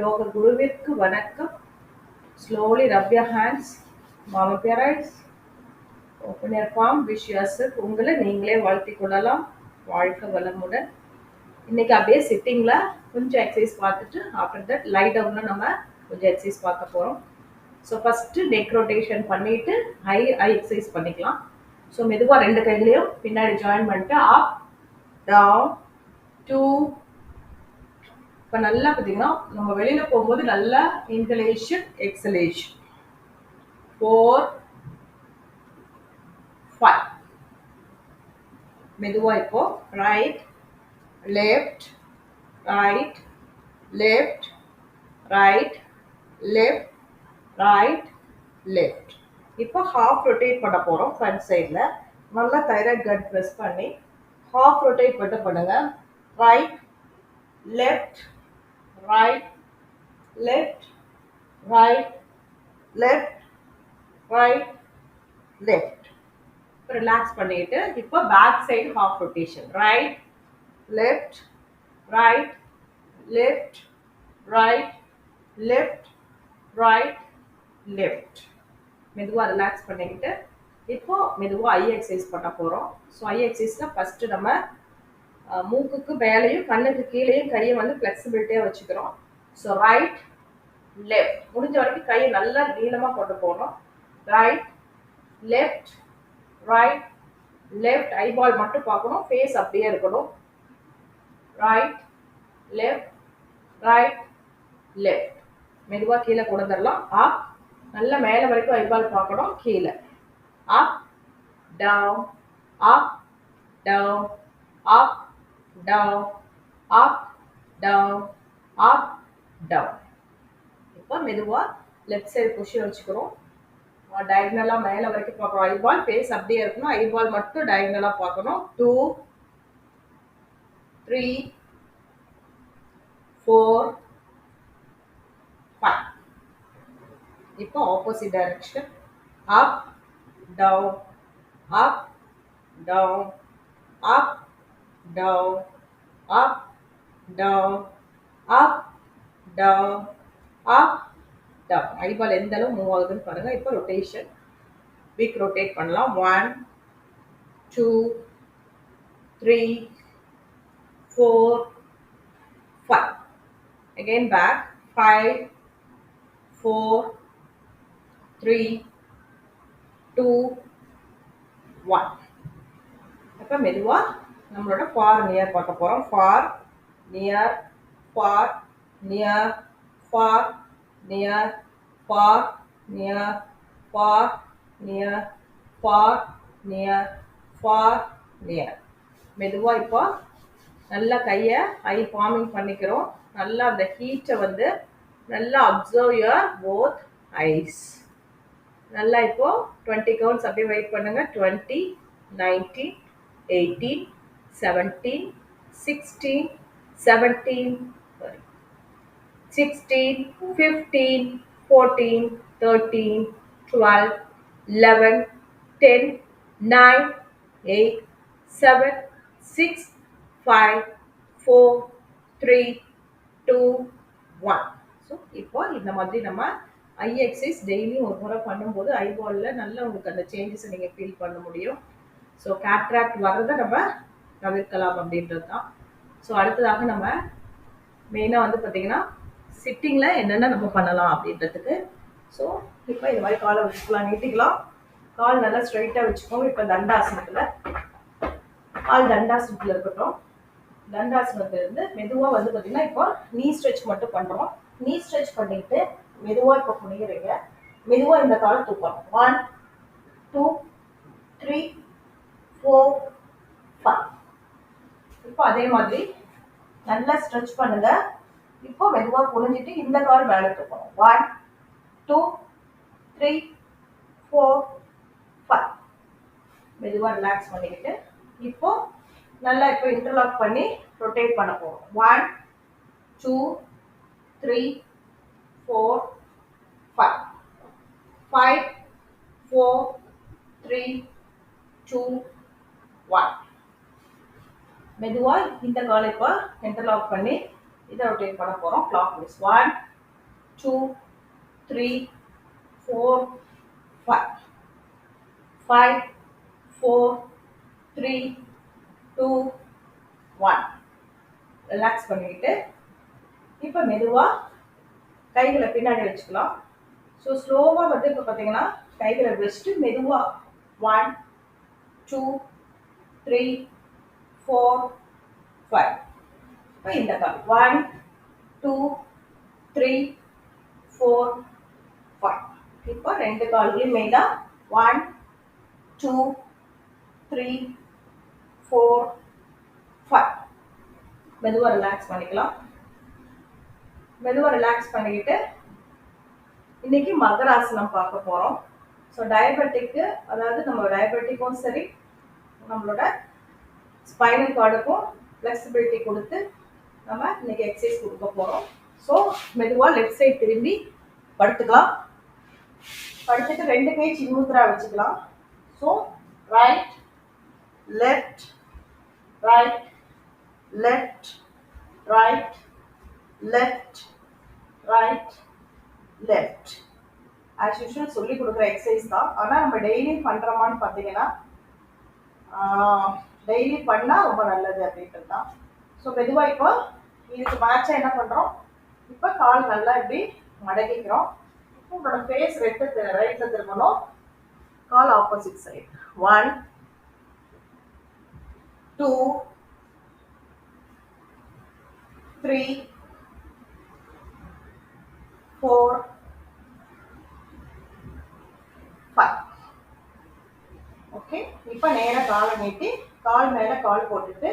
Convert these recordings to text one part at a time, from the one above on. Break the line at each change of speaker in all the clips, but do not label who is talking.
யோக குருவிற்கு வணக்கம். Slowly rub your hands, warm up your eyes, open your palm, wish yourself. உங்களை நீங்களே வாழ்த்திக் கொள்ளலாம். வாழ்க வளமுடன். இன்னைக்கு அப்படியே சிட்டிங்ல கொஞ்சம் எக்ஸசைஸ் பார்த்துட்டு ஆஃப்டர் தட் லை டவுன்ல நம்ம கொஞ்சம் எக்ஸசைஸ் பார்க்க போறோம். ஸோ ஃபர்ஸ்ட் நெக் ரொட்டேஷன் பண்ணிட்டு ஐ எக்ஸசைஸ் பண்ணிக்கலாம். ஸோ மெதுவா ரெண்டு கைகளையும் பின்னாடி ஜாயின் பண்ணிட்டு அப் டவுன் 2. இப்போ நல்லா பார்த்தீங்கன்னா நம்ம வெளியில போகும்போது நல்லா இன்ஹலேஷன் எக்ஸலேஷன் 4 5. மெதுவா இப்போ right left right left right left right left. இப்போ ஹாஃப் ரொட்டேட் பண்ண போறோம். ஃப்ரண்ட் சைடில் நல்லா தைராய்ட் கட் ப்ரெஸ் பண்ணி ஹாஃப் ரொட்டேட் மட்டும் பண்ணுங்க. Right left right left right left right left. Relax பண்ணிட்டு இப்போ back side half rotation right left right left right left right left. மெதுவா ரிலாக்ஸ் பண்ணிக்கிட்டு இப்போ மெதுவா ஐ எக்ஸசைஸ் பண்ண போறோம். ஸோ ஐ எக்ஸசைஸ்ல ஃபர்ஸ்ட் நம்ம மூக்குக்கு மேலேயும் கண்ணுக்கு கீழேயும் கையை வந்து ஃப்ளெக்சிபிலிட்டியாக வச்சுக்கிறோம். ஸோ ரைட் லெஃப்ட் முடிஞ்ச வரைக்கும் கையை நல்லா நீளமாக கொண்டு போகணும். Right left right left eyeball மட்டும் பார்க்கணும், ஃபேஸ் அப்படியே இருக்கணும். Right left right left. மெதுவாக கீழே கொண்டு வந்துடலாம். அப் நல்லா மேலே வரைக்கும் ஐபால் பார்க்கணும், கீழே அப் டவுன் அப் டவுன் அப் down up down up down. இப்போ மெதுவா லெஃப்ட் சைடு பொசிஷன் வச்சுக்கிறோம். டயகனலா மேல வரைக்கும் பார்க்கணும். ஐபால் ஃபேஸ் அப்படியே இருக்கணும், ஐபால் மட்டும் டயகனலா பார்க்கணும். 2 3 4 5. இப்போ opposite direction up down up down அப் down up down up down up down. Eyeball எந்த அளவு மூவ் ஆகுதுன்னு பாருங்க. இப்போ ரொட்டேஷன் வீக் ரொட்டேட் பண்ணலாம். 1 2 3 4 5. again back 5 4 3 2 1. அப்ப மெதுவா நம்மளோட ஃபார் நியர் பார்க்க போறோம். For near for near for near for near for near for near for near. மெதுவா இப்போ நல்லா கையை ஐ ஃபார்மிங் பண்ணிக்கிறோம். நல்லா அந்த ஹீட்டை வந்து நல்லா அப்சர்வ் யுவர் போத் ஐஸ். நல்லா இப்போ 20 கவுண்ட்ஸ் அப்படியே வெயிட் பண்ணுங்க. 20 19 18 17 16 17 16 15 14 13 12 11 10 9 8 7 6 5 4 3 2 1. ஸோ இப்போ இந்த மாதிரி நம்ம ஐ எக்ஸசைஸ் டெய்லியும் ஒரு முறை பண்ணும்போது ஐபாலில் நல்லா உங்களுக்கு அந்த சேஞ்சஸை நீங்கள் ஃபீல் பண்ண முடியும். ஸோ கேட்ராக்ட் வர்றதை நம்ம தவிர்க்கலாம் அப்படின்றது தான். ஸோ அடுத்ததாக நம்ம மெயினாக வந்து பார்த்தீங்கன்னா சிட்டிங்கில் என்னென்ன நம்ம பண்ணலாம் அப்படின்றதுக்கு. ஸோ இப்போ இந்த மாதிரி காலை வச்சுக்கலாம், நீட்டிக்கலாம். கால் நல்லா ஸ்ட்ரைட்டாக வச்சுக்கோங்க. இப்போ தண்டாசனத்தில் கால் தண்டாசனத்தில் இருக்கட்டும். தண்டாசனத்துலேருந்து மெதுவாக வந்து பார்த்தீங்கன்னா இப்போ நீ ஸ்ட்ரெச் மட்டும் பண்ணுறோம். நீ ஸ்ட்ரெச் பண்ணிட்டு மெதுவாக இப்போ குனிகிறீங்க. மெதுவாக இந்த காலை தூக்கணும். 1 2 3 4 5. இப்போ அதே மாதிரி நல்லா ஸ்ட்ரெச் பண்ணுங்க. இப்போ மெதுவா குனிஞ்சிட்டு இந்த கால் மேலே தூக்கணும். 1 2 3 4 5. மெதுவா ரிலாக்ஸ் பண்ணிக்கிட்டு இப்போ நல்லா இப்போ இன்டர்லாக் பண்ணி ரொட்டேட் பண்ண போறோம். 1 2 3 4 5 5 4 3 2 1. மெதுவா இந்த காலை இப்போ இன்டர்லாக் பண்ணி இதை ரொட்டேட் பண்ண போறோம். Clock wise 1 2 3 4 5 5 4 3 2 1. ரிலாக்ஸ் பண்ணிட்டு இப்போ மெதுவா கைகளை பின்னாடி வச்சுக்கலாம். ஸோ ஸ்லோவா வந்து இப்போ பார்த்தீங்கன்னா கைகளை வச்சுட்டு மெதுவா 1 2 3 4 5. இப்போ இந்த கால் 1 2 3 4 5. இப்போ ரெண்டு கால்களையும் மெயினா 1 2 3 4 5. மெதுவாக ரிலாக்ஸ் பண்ணிக்கலாம். மெதுவாக ரிலாக்ஸ் பண்ணிக்கிட்டு இன்னைக்கு மகராசனம் பார்க்க போகிறோம். ஸோ டயபெட்டிக்கு, அதாவது நம்ம டயபெட்டிக்கும் சரி நம்மளோட ஸ்பைனல் கார்டுக்கும் ஃப்ளெக்சிபிலிட்டி கொடுத்து நம்ம இன்னைக்கு எக்ஸசைஸ் கொடுக்க போகிறோம். ஸோ மெதுவாக லெஃப்ட் சைட் திரும்பி படுத்துக்கலாம். படுத்துட்டு ரெண்டு கை சின்முத்ரா வச்சுக்கலாம். So right left right left right left right left. As usual சொல்லி கொடுக்குற எக்ஸசைஸ் தான். ஆனால் நம்ம டெய்லி பண்ணுறோமான்னு பார்த்தீங்கன்னா டெய்லி பண்ணால் ரொம்ப நல்லது அப்படின்றது தான். ஸோ மெதுவாக இப்போ இதுக்கு மேட்சாக என்ன பண்ணுறோம், இப்போ கால் நல்லா இப்படி மடக்கிக்கிறோம். இப்போ உங்களோட ஃபேஸ் ரைட்டில் திரும்பணும். கால் ஆப்போசிட் சைடு 1 2 3 4 5. ஓகே, இப்போ நேராக காலை நீட்டி கால் மேலே கால் போட்டுட்டு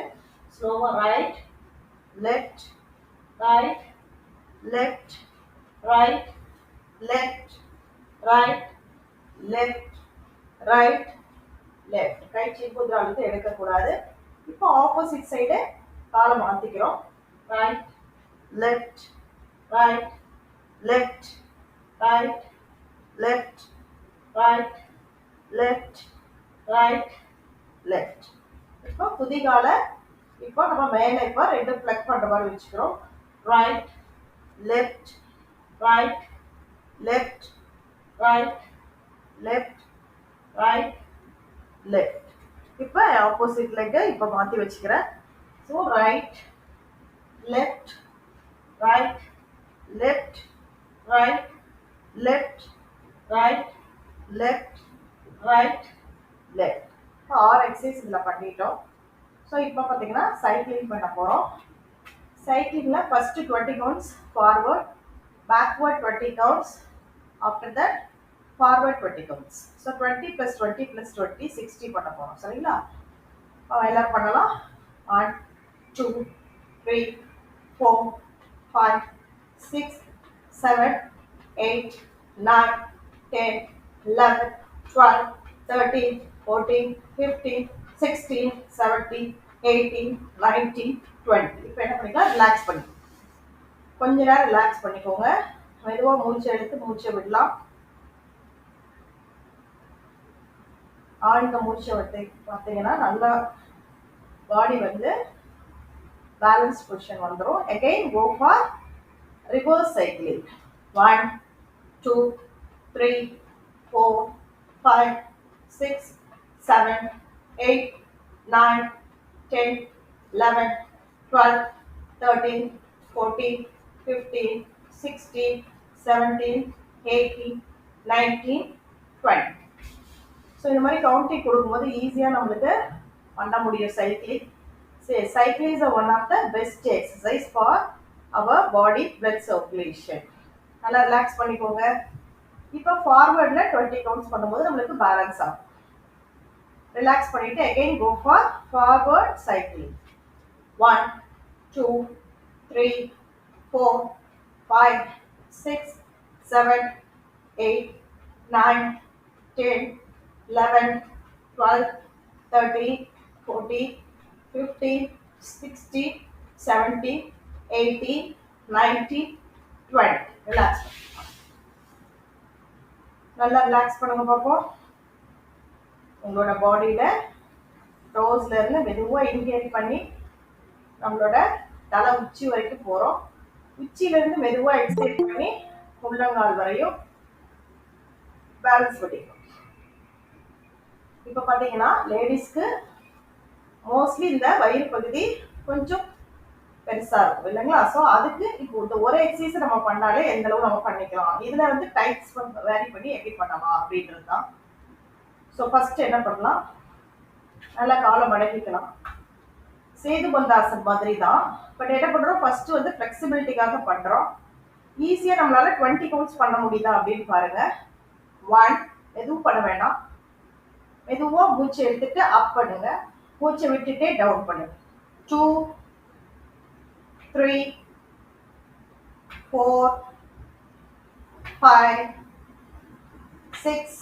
ஸ்லோவாக right left right left right left right left right left. கை சின்முத்ராவிலிருந்து எடுக்கக்கூடாது. இப்போ ஆப்போசிட் சைடு காலை மாற்றிக்கிறோம். Right left right left right left right left right left. இப்போ குதிகாலை இப்போ நம்ம மேலே இப்போ ரெண்டு ஃப்ளெக் பண்ணுற மாதிரி வச்சுக்கிறோம். Right left right left right left right left. இப்போ ஆப்போசிட் லெக்கை இப்போ மாற்றி வச்சுக்கிறேன். So right left right left right left right left right left. இப்போ 6 எக்ஸசைஸ் இதில் பண்ணிட்டோம். ஸோ இப்போ பார்த்தீங்கன்னா சைக்கிளிங் பண்ண போகிறோம். சைக்கிளிங்கில் first 20 counts forward, backward 20 counts, after that forward 20 counts. So 20 + 20 + 20 60 பண்ண போகிறோம். சரிங்களா? எல்லோரும் பண்ணலாம். 1 2 3 4 5 6 7 8 9 10 11 12 13 14 15 16 17 18 19 20. இப்போ என்ன பண்ணிக்கலாம், ரிலாக்ஸ் பண்ணி கொஞ்ச நேரம் ரிலாக்ஸ் பண்ணிக்கோங்க. மெதுவாக மூச்சை எடுத்து மூச்சை விடலாம். ஆழ்ந்த மூச்சை விட்டு பார்த்தீங்கன்னா நல்லா பாடி வந்து பேலன்ஸ் பொசிஷன் வந்துடும். Again go for reverse cycling. 1 2 3 4 5 6 7 8 9 10 11 12 13 14 15 16 17 18 19 20. So இந்த மாதிரி கவுண்டிங் கொடுக்கும்போது ஈஸியாக நம்மளுக்கு பண்ண முடியும் cycling. Cycling is one of the best exercise for our body blood circulation. நல்லா ரிலாக்ஸ் பண்ணிக்கோங்க. இப்போ ஃபார்வர்டில் 20 கவுண்ட்ஸ் பண்ணும்போது நம்மளுக்கு பேலன்ஸ் ஆகும். ரிலாக்ஸ் பண்ணிவிட்டு again go for forward cycling. 1 2 3 4 5 6 7 8 9 10 11 12 13 14 15 16 17 18 19 20. Relax நல்லா ரிலாக்ஸ் பண்ணுங்க பார்ப்போம். உங்களோட பாடியில் டோஸ்ல இருந்து மெதுவாக இன்ஹேல் பண்ணி நம்மளோட தலை உச்சி வரைக்கும் போகிறோம். உச்சியிலேருந்து மெதுவாக எக்ஸைட் பண்ணி உள்ளங்கால் வரையும் பேலன்ஸ் பண்ணிக்கணும். இப்போ பார்த்தீங்கன்னா லேடிஸ்க்கு மோஸ்ட்லி இந்த வயிறு பகுதி கொஞ்சம் பெருசா இருக்கும் இல்லைங்களா? ஸோ அதுக்கு இப்போ இந்த ஒரு எக்ஸசைஸ் நம்ம பண்ணாலே எந்த அளவு நம்ம பண்ணிக்கலாம். இதுல வந்து டைப்ஸ் வேரி பண்ணி எப்படி பண்ணலாம் அப்படின்றது தான். ஸோ ஃபர்ஸ்ட் என்ன பண்ணலாம், நல்லா காலை மடக்கிக்கலாம். சேது பந்தாசன் மாதிரி தான். பட் என்ன பண்றோம், ஃபர்ஸ்ட் வந்து ஃபிளெக்சிபிலிட்டிக்காக பண்றோம். ஈஸியா நம்மளால 20 கவுண்ட்ஸ் பண்ண முடியுதா அப்படின்னு பாருங்க. 1, எதுவும் பண்ண வேண்டாம், மெதுவா மூச்சை எடுத்துட்டு அப் பண்ணுங்க, மூச்சை விட்டுட்டே டவுன் பண்ணுங்க. 2, 3, 4, 5, 6,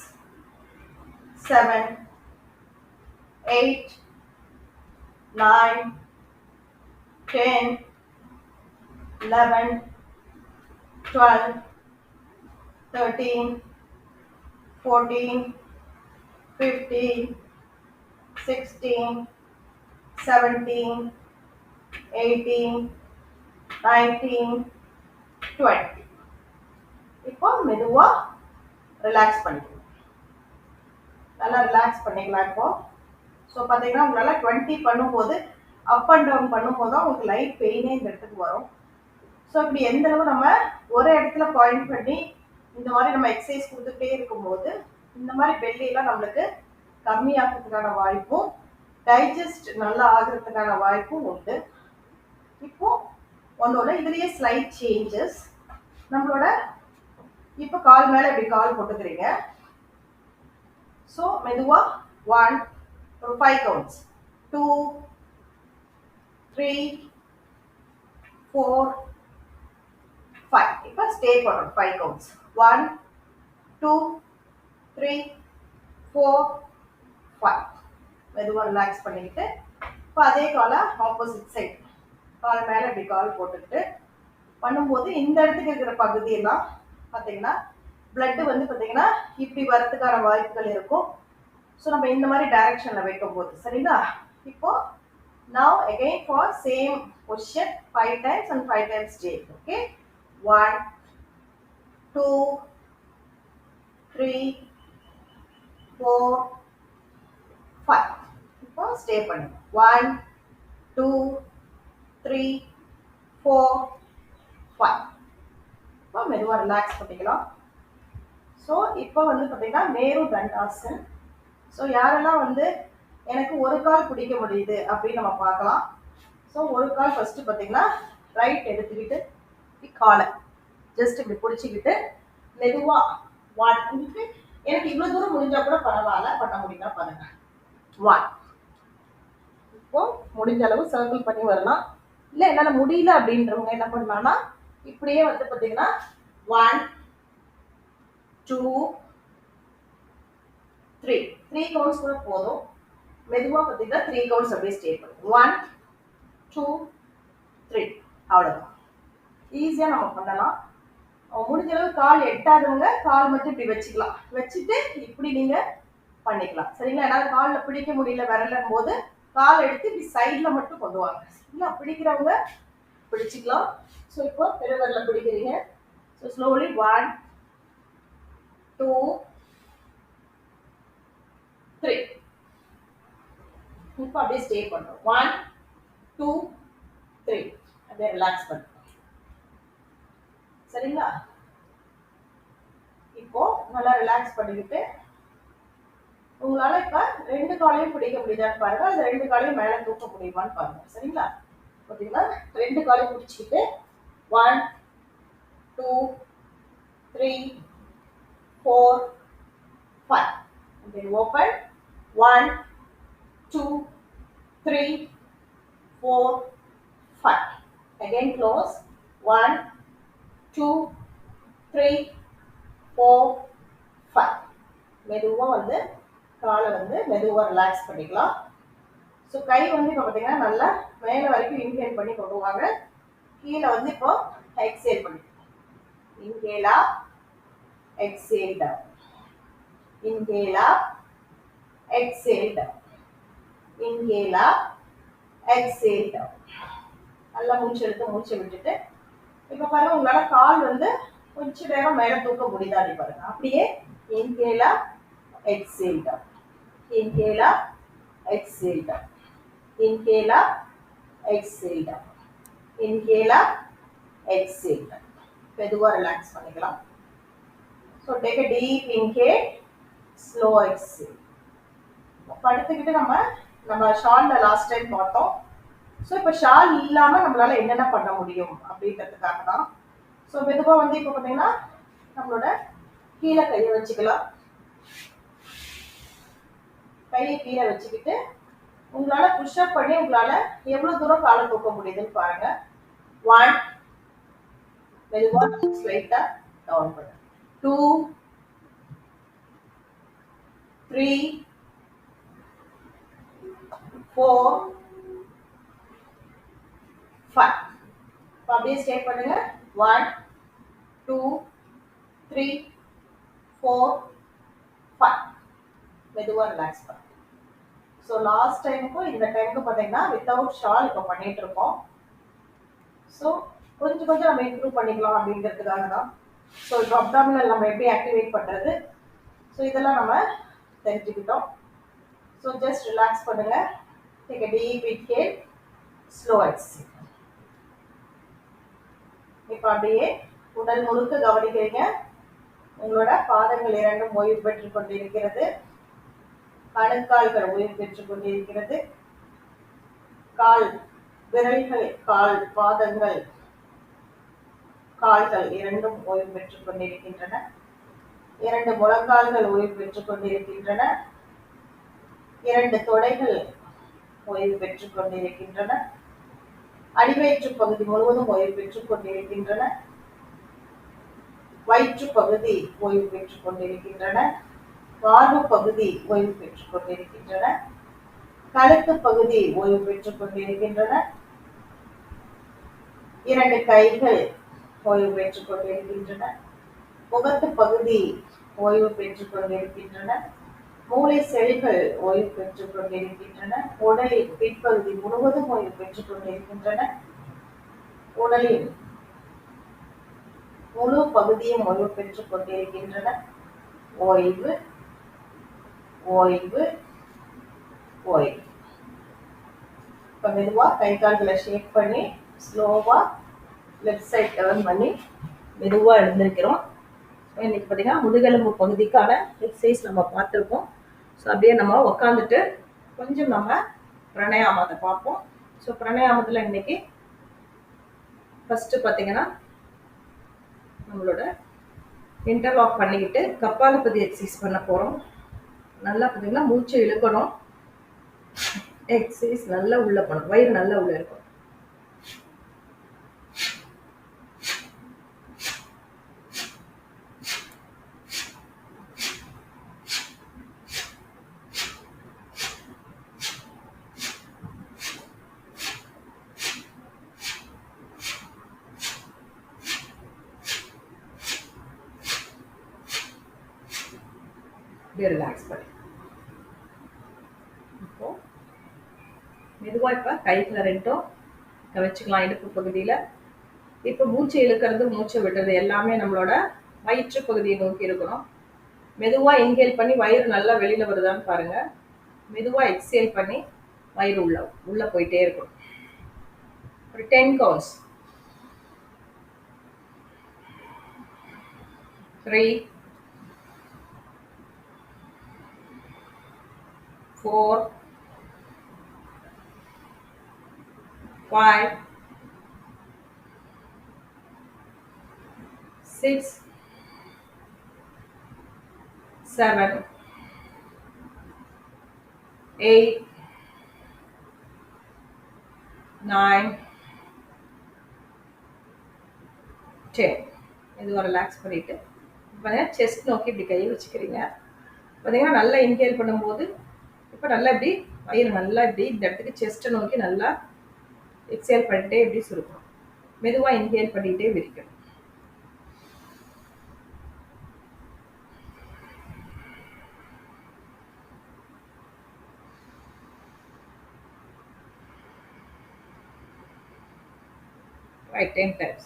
7, 8, 9, 10, 11, 12, 13, 14, 15, 16, 17, 18, 19, 20. இப்போ மெதுவா ரிலாக்ஸ் பண்ணிக்கலாம். நல்லா ரிலாக்ஸ் பண்ணிக்கலாம். இப்போ ஸோ பார்த்தீங்கன்னா உங்களால் 20 பண்ணும்போது அப் அண்ட் டவுன் பண்ணும்போது தான் உங்களுக்கு லைட் பெயினே இந்த இடத்துக்கு வரும். ஸோ இப்படி எந்த அளவு நம்ம ஒரு இடத்துல பாயிண்ட் பண்ணி இந்த மாதிரி நம்ம எக்ஸசைஸ் கொடுத்துட்டே இருக்கும்போது இந்த மாதிரி பெல்லியெல்லாம் நம்மளுக்கு கம்மியாகிறதுக்கான வாய்ப்பும் டைஜஸ்ட் நல்லா ஆகிறதுக்கான வாய்ப்பும் உண்டு. இப்போ ஒன்னோட இதுலயே ஸ்லைட் சேஞ்சஸ். நம்மளோட இப்போ கால் மேல இப்படி கால் போட்டுக்கிறீங்க. ஸோ மெதுவா 1 ஒரு 5 கவுண்ட்ஸ், 2, 3, 4, 5. இப்போ ஸ்டே பண்ணணும் 5 கவுண்ட்ஸ். 1, 2, 3, 4, 5. மெதுவா ரிலாக்ஸ் பண்ணிக்கிட்டு இப்போ அதே காலை ஆப்போசிட் சைட் கால் மேல இப்படி கால் போட்டுக்கிட்டு பண்ணும்போது இந்த இடத்துக்கு இருக்கிற பகுதியெல்லாம் பார்த்தீங்கன்னா பிளட் வந்து பார்த்தீங்கன்னா இப்படி வரதுக்கான வாய்ப்புகள் இருக்கும். ஸோ நம்ம இந்த மாதிரி டைரக்ஷன்ல வைக்கும் போது சரிங்களா? இப்போ now again for same position 5 times and 5 times stay. Okay, 1, 2, 3, 4, 5. இப்போ ஸ்டே பண்ணுங்க. 1, 2, 3, 4, 5. இப்போ மெதுவாக ரிலாக்ஸ் பண்ணிக்கலாம். ஸோ இப்போ வந்து பார்த்தீங்கன்னா மேரு தண்டாசன். ஸோ யாரெல்லாம் வந்து எனக்கு ஒரு கால் பிடிக்க முடியுது அப்படின்னு நம்ம பார்க்கலாம். ஸோ ஒரு கால் ஃபர்ஸ்ட் பார்த்தீங்கன்னா ரைட் எடுத்துக்கிட்டு காலை ஜஸ்ட் இப்படி பிடிச்சிக்கிட்டு மெதுவா உங்களுக்கு எனக்கு இவ்வளோ தூரம் முடிஞ்சா கூட பரவாயில்ல, பண்ண முடியுதா பாருங்க. 1. இப்போ முடிஞ்ச அளவு சர்க்கிள் பண்ணி வரலாம். இல்லை என்னால் முடியல அப்படின்றவங்க என்ன பண்ணலாம்னா இப்படியே வந்து பார்த்தீங்கன்னா 1, 2, 3 கவுண்ட்ஸ் கூட போதும். மெதுவா பார்த்தீங்கன்னா 3 கவுண்ட்ஸ் அப்படியே ஸ்டே பண்ணும். 1, 2, 3 அவ்வளோதான். ஈஸியாக நம்ம பண்ணலாம். முடிஞ்ச அளவு கால் எட்டாதவங்க கால் மட்டும் இப்படி வச்சுக்கலாம், வச்சுட்டு இப்படி நீங்க பண்ணிக்கலாம் சரிங்களா? ஏன்னா காலில் பிடிக்க முடியல விரலும் போது கால் எடுத்து இப்படி சைட்ல மட்டும் கொண்டு வாங்க. இல்லை பிடிக்கிறவங்க பிடிச்சிக்கலாம். ஸோ இப்போ பெருவரல பிடிக்கிறீங்க. So slowly 1, 2, 3. இப்போ அப்படியே ஸ்டே பண்ணுறோம். 1, 2, 3 அப்படியே ரிலாக்ஸ் பண்ணுறோம் சரிங்களா? இப்போ நல்லா ரிலாக்ஸ் பண்ணிக்கிட்டு உங்களால இப்ப 2 காலையும் பிடிக்க முடியுதான்னு பாருங்க. அது 2 காலையும் மேல தூக்க முடியுமான்னு பாருங்க சரிங்களா? பார்த்தீங்கன்னா 2 காலையும் பிடிச்சிக்கிட்டு 1, 2, 3, 4, 5. Then open 1, 2, 3, 4, 5. Again close 1, 2, 3, 4, 5. மெதுவா வந்து காலை வந்து மெதுவா ரிலாக்ஸ் பண்ணிக்கலாம். ஸோ கை வந்து இப்போ பார்த்தீங்கன்னா நல்லா மேலே வரைக்கும் இன்ஹேல் பண்ணி கொண்டு வாங்க. கீழே வந்து இப்போ எக்ஸேல் பண்ணிக்கலாம். இன்ஹேலா எக்ஸேல் டவுன், இன்ஹேலா எக்ஸேல் டவுன், இன்ஹேலா எக்ஸேல் டவுன். நல்லா மூச்சு எடுத்து மூச்சை விட்டுட்டு இப்போ பாருங்க உங்களால கால் வந்து கொஞ்சம் நேரம் மேல தூக்க முடியுதா பாருங்க. அப்படியே inhale up, exhale down, inhale up, exhale down, inhale up, exhale down, inhale up, exhale down. மெதுவா ரிலாக்ஸ் பண்ணிக்கலாம். So take a deep inhale, slow exhale. படுத்துக்கிட்டு நம்ம ஷால்ல லாஸ்ட் டைம் பார்த்தோம். ஸோ இப்போ ஷால் இல்லாம நம்மளால என்னென்ன பண்ண முடியும் அப்படின்றதுக்காக தான். ஸோ மெதுவாக இப்போ பார்த்தீங்கன்னா நம்மளோட கீழே கையை வச்சுக்கலாம். கையை கீழே வச்சுக்கிட்டு உங்களால புஷ்அப் பண்ணி உங்களால எவ்வளவு தூரம் காலை தூக்க முடியுதுன்னு பாருங்க. 1, மெதுவா ஸ்லைட்டா டவுன் பண்ணு. 2, 3, 4, 5. அப்படியே ஸ்டே பண்ணுங்க. 1, 2, 3, 4, 5. மெதுவா ரிலாக்ஸ் பண்ணுங்க. ஸோ லாஸ்ட் டைமுக்கும் இந்த டைமுக்கும் பார்த்தீங்கன்னா வித்தவுட் ஷால் இப்போ பண்ணிட்டு இருக்கோம். ஸோ கொஞ்சம் கொஞ்சம் நம்ம இம்ப்ரூவ் பண்ணிக்கலாம் அப்படிங்கிறதுக்காக தான். ஸோ இப்போ அப்டாமினல் நம்ம எப்படி ஆக்டிவேட் பண்ணுறது, ஸோ இதெல்லாம் நம்ம தெரிஞ்சுக்கிட்டோம். ஸோ ஜஸ்ட் ரிலாக்ஸ் பண்ணுங்க. Take a deep inhale, slow exhale. இப்போ அப்படியே உடல் முழுக்க கவனிக்கிறீங்க. உங்களோட பாதங்கள் இரண்டும் ஓய்வு பெற்றுக் கொண்டிருக்கிறது. கணுக்கால்கள் ஓய்வு பெற்றுக் கொண்டிருக்கிறது. கால் விரல்கள், கால் பாதங்கள், கால்கள் இரண்டும் ஓய்வு பெற்றுக் கொண்டிருக்கின்றன. 2 முழங்கால்கள் ஓய்வு பெற்றுக் கொண்டிருக்கின்றன. 2 தொடைகள் ஓய்வு பெற்றுக் கொண்டிருக்கின்றன. அடிவயிற்று பகுதி முழுவதும் ஓய்வு பெற்றுக் கொண்டிருக்கின்றன. வயிற்று பகுதி ஓய்வு பெற்றுக் கொண்டிருக்கின்றன. மார்பு பகுதி ஓய்வு பெற்றுக் கொண்டிருக்கின்றன. கழுத்து பகுதி ஓய்வு பெற்றுக் கொண்டிருக்கின்றன. 2 கைகள் ஓய்வு பெற்றுக் கொண்டிருக்கின்றன. முகத்து பகுதி ஓய்வு பெற்றுக் கொண்டிருக்கின்றன. மூளை செல்கள் ஓய்வு பெற்றுக் கொண்டிருக்கின்றன. உடலின் பின்பகுதி முழுவதும் ஓய்வு பெற்றுக் கொண்டிருக்கின்றன. உடலின் முழு பகுதியும் ஓய்வு பெற்றுக் கொண்டிருக்கின்றன. ஓய்வு, ஓய்வு, ஓய்வு. இப்போ மெதுவா கை கால்களை ஷேக் பண்ணி ஸ்லோவா லெஃப்ட் சைட் டர்ன் பண்ணி மெதுவா எழுந்திருக்கிறோம். இன்னைக்கு பார்த்தீங்கன்னா முதுகெலும்பு பகுதிக்கான எக்ஸசைஸ் நம்ம பார்த்துருக்கோம். ஸோ அப்படியே நம்ம உக்காந்துட்டு கொஞ்சம் நம்ம பிராணாயாமத்தை பார்ப்போம். ஸோ பிராணாயாமத்தில் இன்னைக்கு ஃபர்ஸ்ட் பார்த்தீங்கன்னா நம்மளோட இன்டர்லாக் பண்ணிக்கிட்டு கபாலபதி எக்ஸசைஸ் பண்ண போகிறோம். நல்லா பார்த்தீங்கன்னா மூச்சு இழுக்கணும். எக்ஸசைஸ் நல்லா உள்ள போகணும். வயிறு நல்லா உள்ள இருக்கும். ரிலாக்ஸ் பண்ணி இப்போ மெதுவா இப்போ கைகளை ரெண்டும் வச்சுக்கலாம் இடுப்பு பகுதியில. இப்போ மூச்சு இழுக்கிறது மூச்சு விடுறது எல்லாமே நம்மளோட வயிற்று பகுதியை நோக்கி இருக்கணும். மெதுவா இன்ஹேல் பண்ணி வயிறு நல்லா வெளியில வருதான்னு பாருங்க. மெதுவா எக்ஸேல் பண்ணி வயிறு உள்ள போயிட்டே இருக்கணும். ஒரு 10 கவுண்ட்ஸ். 3, 4, 5, 6, 7, 8, 9, 10. மெதுவாக ரிலாக்ஸ் பண்ணிட்டு பார்த்தீங்கன்னா செஸ்ட் நோக்கி இப்படி கையை வச்சுக்கிறீங்க. பார்த்தீங்கன்னா நல்லா இன்ஹேல் பண்ணும்போது இப்போ நல்லா இப்படி வயிறு நல்லா இப்படி இந்த இடத்துக்கு செஸ்ட்டை நோக்கி நல்லா எக்ஸேல் பண்ணிட்டே இப்படி சுருக்கணும். மெதுவாக இன்ஹேல் பண்ணிகிட்டே விரிக்கணும். Right, 10 times.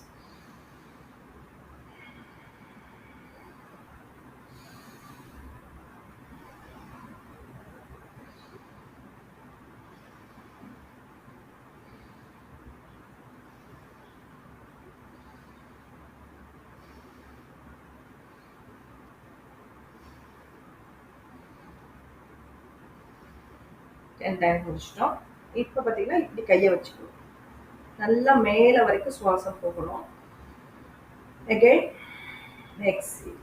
10 டைம் முடிச்சிட்டோம். இப்போ பார்த்தீங்கன்னா இப்படி கையை வச்சுக்கணும். நல்லா மேலே வரைக்கும் சுவாசம் போகணும். Again exhale.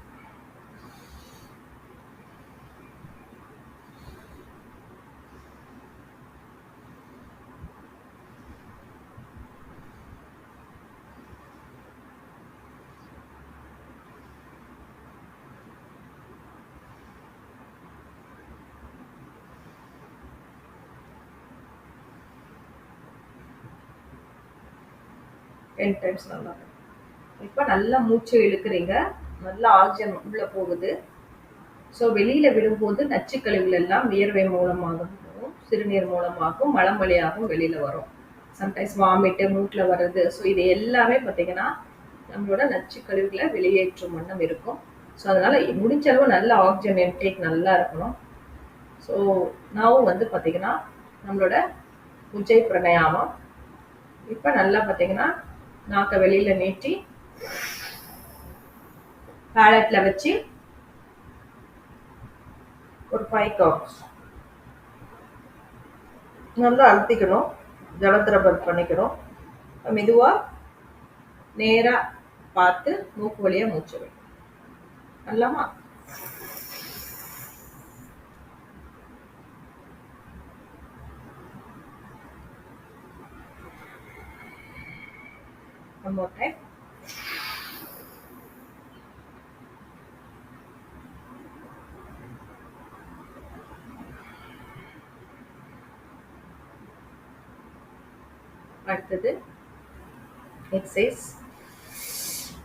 டென் டைம்ஸ் நல்லா. இப்போ நல்லா மூச்சு இழுக்கிறீங்க, நல்லா ஆக்சிஜன் உள்ள போகுது. ஸோ வெளியில விடும்போது நச்சுக்கழிவுகள் எல்லாம் வியர்வை மூலமாகவும் சிறுநீர் மூலமாகவும் மலம் வழியாகவும் வெளியில வரும். சம்டைம்ஸ் வாமிட்டு மூட்டில் வர்றது. ஸோ இது எல்லாமே பார்த்தீங்கன்னா நம்மளோட நச்சுக்கழிவுகளை வெளியேற்றும் வண்ணம் இருக்கும். ஸோ அதனால முடிஞ்ச அளவு நல்ல ஆக்சிஜன் இன்டேக் நல்லா இருக்கணும். ஸோ நான் வந்து பார்த்தீங்கன்னா நம்மளோட உஜ்ஜை பிராணாயாமம். இப்போ நல்லா பார்த்தீங்கன்னா நாக்கை வெளியில நீட்டி பேலட்ல வச்சு ஒரு 5 கவுண்ட்ஸ் நல்லா அழுத்திக்கணும். ஜலத்திரபம் பண்ணிக்கணும். மெதுவாக நேராக பார்த்து மூக்கு வழியாக மூச்சு விடும். நல்லாமா? One more time. அடுத்தது எக்ஸசைஸ்.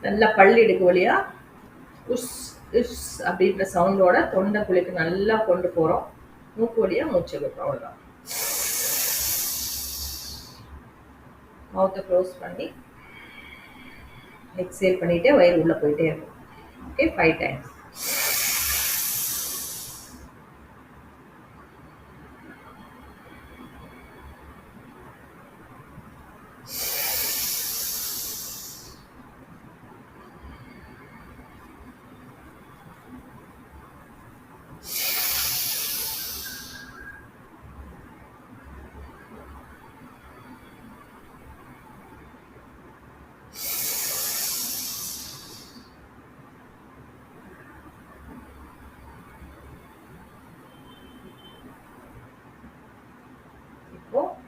நல்லா பல் இடுக்கு வழியா உஸ் உஸ் அப்படின்ற சவுண்டோட தொண்டை குழிக்கு நல்லா கொண்டு போகிறோம். மூக்கு வழியா மூச்சு விடுறோம். அவ்வளோதான். மவுத்தை க்ளோஸ் பண்ணி எக்ஸேல் பண்ணிட்டு வயிறு உள்ள போயிட்டே இருக்கும். Okay, 5 times.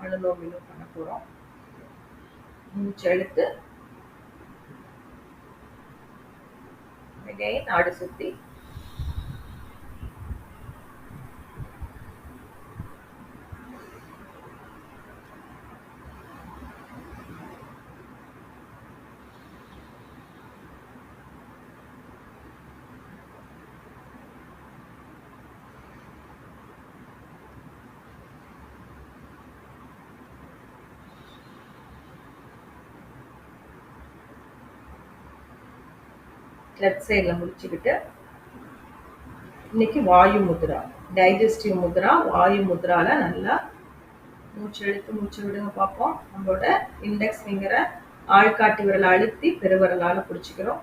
அனுலோம் விலோம் பண்ண போறோம். மூச்சு எடுத்து again ஆடு சுத்தி லெஃப்ட் சைடில் முடிச்சுக்கிட்டு இன்னைக்கு வாயு முத்ரா, டைஜஸ்டிவ் முத்ரா, வாயு முத்ரால நல்லா மூச்சு எடுத்து மூச்சு விடுங்க பார்ப்போம். நம்மளோட இண்டெக்ஸ் ஃபிங்கரை ஆள்காட்டி விரலை அழுத்தி பெருவிரலால் பிடிச்சிக்கிறோம்.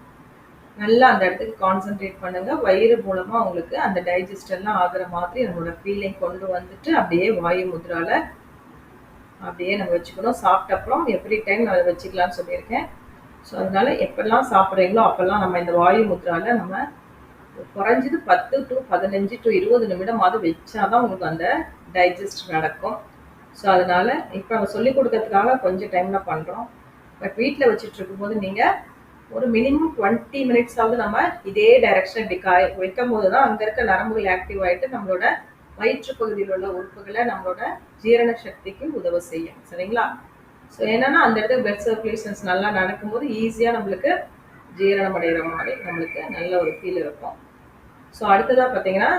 நல்லா அந்த இடத்துக்கு கான்சென்ட்ரேட் பண்ணுங்க. வயிறு மூலமா உங்களுக்கு அந்த டைஜஸ்ட் எல்லாம் ஆகுற மாதிரி நம்மளோட ஃபீலிங் கொண்டு வந்துட்டு அப்படியே வாயு முத்ரால அப்படியே நம்ம வச்சுக்கணும். சாப்பிட்ட அப்புறம் எவ்ரி டைம் நான் அதை வச்சுக்கலாம்னு சொல்லியிருக்கேன். ஸோ அதனால எப்பெல்லாம் சாப்பிட்றீங்களோ அப்பெல்லாம் நம்ம இந்த வாயு முத்ரால நம்ம குறைஞ்சது 10 to 15 to 20 நிமிடமாவது வச்சாதான் உங்களுக்கு அந்த டைஜஸ்ட் நடக்கும். ஸோ அதனால இப்போ நம்ம சொல்லிக் கொடுக்கறதுக்காக கொஞ்சம் டைம்ல பண்ணுறோம். பட் வீட்டில் வச்சுட்டு இருக்கும்போது நீங்கள் ஒரு மினிமம் 20 மினிட்ஸாவது நம்ம இதே டைரக்ஷன் இப்படி வைக்கும் போது தான் அங்கே இருக்க நரம்புகள் ஆக்டிவ் ஆகிட்டு நம்மளோட வயிற்று பகுதியில் உள்ள உறுப்புகளை நம்மளோட ஜீரண சக்திக்கு உதவி செய்யும். சரிங்களா? ஸோ என்னன்னா அந்த இடத்துல பிளட் சர்க்குலேஷன்ஸ் நல்லா நடக்கும்போது ஈஸியாக நம்மளுக்கு ஜீரணம் அடைகிற மாதிரி நம்மளுக்கு நல்ல ஒரு ஃபீல் இருக்கும். ஸோ அடுத்ததாக பார்த்தீங்கன்னா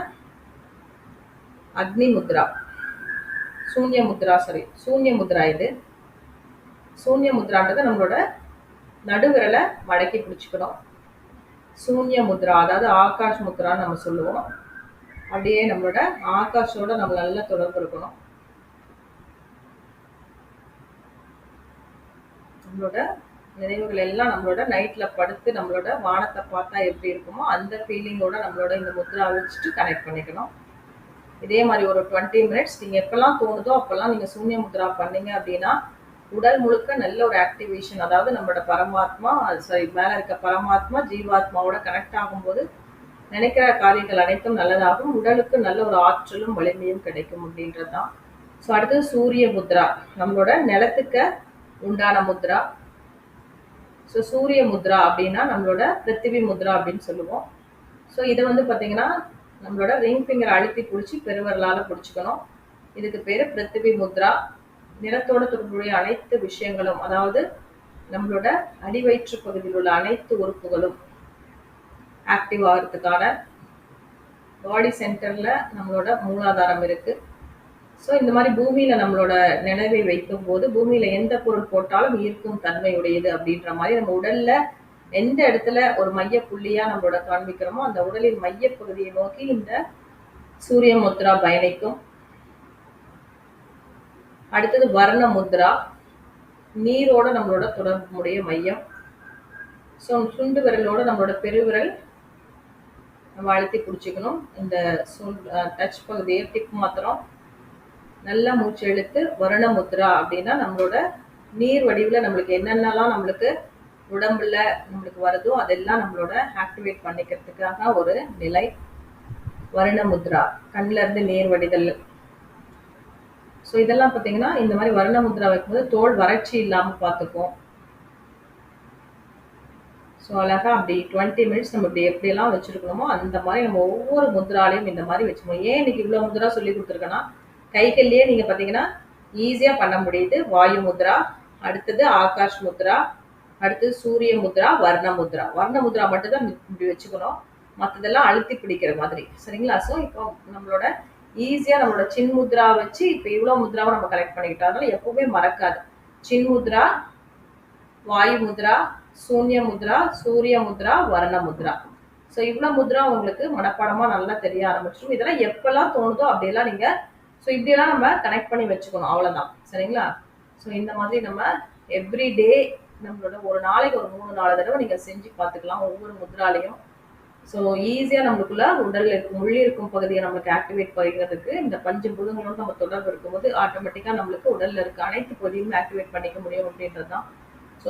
அக்னி முத்ரா, சூன்ய முத்ரா. சூன்ய முத்ரா. இது சூன்ய முத்ரான்றது நம்மளோட நடுவிரலை மடக்கி பிடிச்சிக்கணும். சூன்ய முத்ரா அதாவது ஆகாஷ் முத்ரான்னு நம்ம சொல்லுவோம். அப்படியே நம்மளோட ஆகாஷோட நம்ம நல்லா தொடர்பு இருக்கணும். நம்மளோட நினைவுகள் எல்லாம் நம்மளோட நைட்ல படுத்து நம்மளோட வானத்தை பார்த்தா எப்படி இருக்குமோ அந்த ஃபீலிங்கோட நம்மளோட இந்த முத்ரா வச்சுட்டு கனெக்ட் பண்ணிக்கணும். இதே மாதிரி ஒரு 20 மினிட்ஸ் நீங்கள் எப்பெல்லாம் தோணுதோ அப்போல்லாம் நீங்கள் சூன்ய முத்ரா பண்ணீங்க அப்படின்னா உடல் முழுக்க நல்ல ஒரு ஆக்டிவேஷன், அதாவது நம்மளோட பரமாத்மா, சாரி மேலே இருக்க பரமாத்மா ஜீவாத்மாவோட கனெக்ட் ஆகும்போது நினைக்கிற காரியங்கள் அனைத்தும் நல்லதாகும், உடலுக்கு நல்ல ஒரு ஆற்றலும் வலிமையும் கிடைக்கும் அப்படின்றது தான். ஸோ அடுத்தது சூரிய முத்ரா, நம்மளோட நிலத்துக்கு உண்டான முத்ரா. ஸோ சூரிய முத்ரா அப்படின்னா நம்மளோட பிருத்திவி முத்ரா அப்படின்னு சொல்லுவோம். ஸோ இதை வந்து பார்த்தீங்கன்னா நம்மளோட ரிங் ஃபிங்கர் அழுத்தி பிடிச்சி பெருவரலால் பிடிச்சிக்கணும். இதுக்கு பேர் பிருத்திவி முத்ரா. நிலத்தோட தொடர்புடைய அனைத்து விஷயங்களும், அதாவது நம்மளோட அடிவயிற்று பகுதியில் உள்ள அனைத்து உறுப்புகளும் ஆக்டிவ் ஆகிறதுக்கான பாடி சென்டரில் நம்மளோட மூலாதாரம் இருக்குது. ஸோ இந்த மாதிரி பூமியில் நம்மளோட நினைவை வைக்கும் போது பூமியில் எந்த பொருள் போட்டாலும் ஈர்க்கும் தன்மை உடையது அப்படின்ற மாதிரி நம்ம உடலில் எந்த இடத்துல ஒரு மைய புள்ளியாக நம்மளோட காண்பிக்கிறோமோ அந்த உடலின் மைய பகுதியை நோக்கி இந்த சூரிய முத்ரா பயணிக்கும். அடுத்தது வர்ண முத்ரா, நீரோட நம்மளோட தொடர்புடைய மையம். ஸோ சுண்டு விரலோட நம்மளோட பெருவிரல் நம்ம அழுத்தி பிடிச்சிக்கணும். இந்த டச் பகுதியை டிப் மாத்திரம் நல்லா மூச்சு இழுத்து வர்ண முத்ரா அப்படின்னா நம்மளோட நீர் வடிவில் நம்மளுக்கு என்னென்னலாம் நம்மளுக்கு உடம்புல நம்மளுக்கு வருதோ அதெல்லாம் நம்மளோட ஆக்டிவேட் பண்ணிக்கிறதுக்காக ஒரு நிலை வர்ண முத்ரா. கண்ணில் இருந்து நீர் வடிதல். ஸோ இதெல்லாம் பார்த்தீங்கன்னா இந்த மாதிரி வர்ண முத்ரா வைக்கும்போது தோல் வறட்சி இல்லாமல் பார்த்துக்கும். ஸோ அழகாக அப்படி 20 மினிட்ஸ் நம்ம இப்படி எப்படியெல்லாம் வச்சுருக்கணுமோ அந்த மாதிரி நம்ம ஒவ்வொரு முத்ராலையும் இந்த மாதிரி வச்சுக்கணும். ஏன் இன்னைக்கு இவ்வளோ முத்ரா சொல்லி கொடுத்துருக்கேன்னா கைகள்லேயே நீங்கள் பார்த்தீங்கன்னா ஈஸியாக பண்ண முடியுது. வாயு முத்ரா, அடுத்தது ஆகாஷ் முத்ரா, அடுத்தது சூரிய முத்ரா, வர்ண முத்ரா. வர்ண முத்ரா மட்டும் தான் இப்படி வச்சுக்கணும், மற்றதெல்லாம் அழுத்தி பிடிக்கிற மாதிரி, சரிங்களா? ஸோ இப்போ நம்மளோட ஈஸியாக நம்மளோட சின் முத்ரா வச்சு இப்போ இவ்வளோ முத்ராவை நம்ம கலெக்ட் பண்ணிக்கிட்டோம். அதனால எப்பவுமே மறக்காது. சின் முத்ரா, வாயு முத்ரா, சூன்ய முத்ரா, சூரிய முத்ரா, வர்ண முத்ரா. ஸோ இவ்வளோ முத்ரா உங்களுக்கு மனப்பாடமாக நல்லா தெரிய ஆரம்பிச்சிடும். இதெல்லாம் எப்பெல்லாம் தோணுதோ அப்படியெல்லாம் நீங்கள் ஸோ இப்படியெல்லாம் நம்ம கனெக்ட் பண்ணி வச்சுக்கணும், அவ்வளோதான், சரிங்களா? ஸோ இந்த மாதிரி நம்ம எவ்ரிடே நம்மளோட ஒரு நாளைக்கு ஒரு 3-4 தடவை நீங்கள் செஞ்சு பார்த்துக்கலாம் ஒவ்வொரு முத்ராலையும். ஸோ ஈஸியாக நம்மளுக்குள்ள உடலில் இருக்கும் உள்ளிருக்கும் பகுதியை நம்மளுக்கு ஆக்டிவேட் பண்ணிக்கிறதுக்கு இந்த பஞ்ச பூதங்களோட நம்ம தொடர்பு இருக்கும்போது ஆட்டோமேட்டிக்காக நம்மளுக்கு உடலில் இருக்க அனைத்து பகுதியும் ஆக்டிவேட் பண்ணிக்க முடியும் அப்படின்றது தான். ஸோ